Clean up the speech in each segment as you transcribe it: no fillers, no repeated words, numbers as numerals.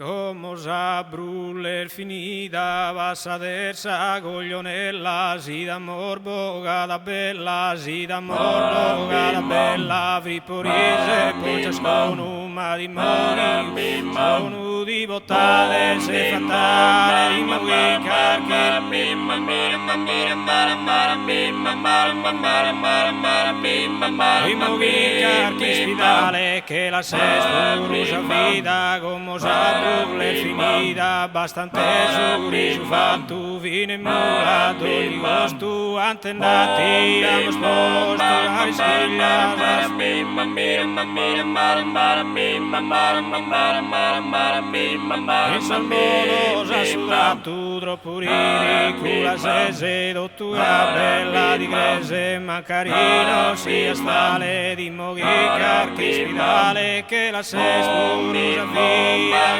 Como a bruler finida, vas a dersa goglionella, si d'amor bogada bella, si d'amor bogada bella, friporise, poggia sconuma di mori, sconu di bottale, se fatale, di moghi carchi, di moghi carchi spidale, che la sespurusa vida, como a bruler finida, bastante giuri su fatto vine murato di gosto antennati amos posto a rischigliare in salmolos a sudato troppo ridicula sese dottura bella di grese ma carino sia stale di moghi carchi spidale che la sespurusa via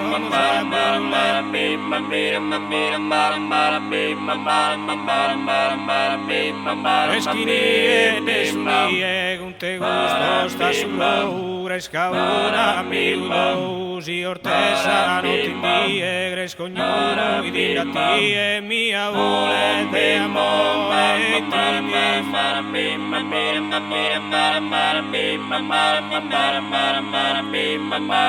Eschinie, nesunie, con te gusto sta sull'ura, escauna, amigo, si ortesa, non ti die, grescognolo, i dilatie, mia vole, de amore,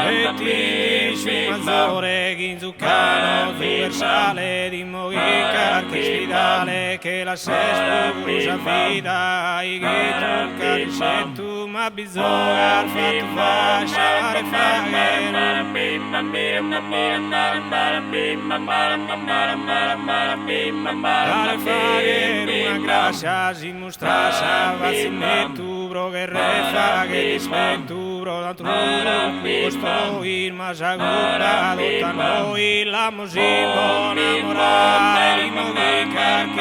e ti sfumazzore, ghinzuccano, versale, di moghi carchi spidale, che la sespurusa vida, i ghito, carisetto, ma bisogna fatto fasciare Dale faghe, una grazia si mostra, salvazzinetto, broghe refaghe, dispetto, rodatrulo, questo il masagura, dotta noi, la musica, morale, di moghi carchi,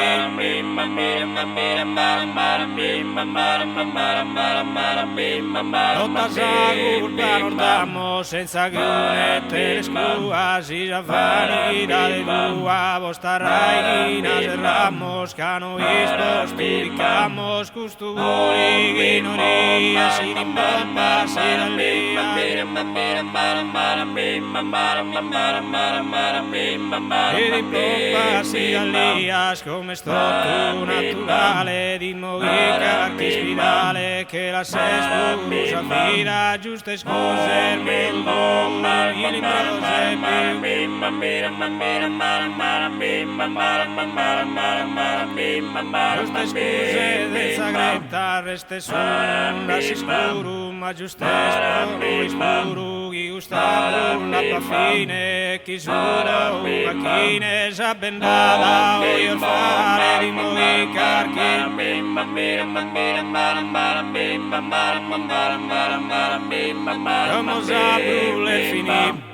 dotta sagurba, nordamo, senza grunette, le scrua, si giavani, da de dua, vostra raigina, serramos, cano istos, turicamos, custuri, guinoria, si di pompa, si da lia, e di pompa, si da lias, come stotto naturale, di moghi carchi spidale, che la sespurusa vida, giuste scuse, il mondo, i limbrose, giuste scuse del sagretta, reste sulla si scuru, ma giuste spuru, chi gusta la pafine, chi suda, macchine, s'abbendata, voglio fare di moghi carchi, come a bruler finì,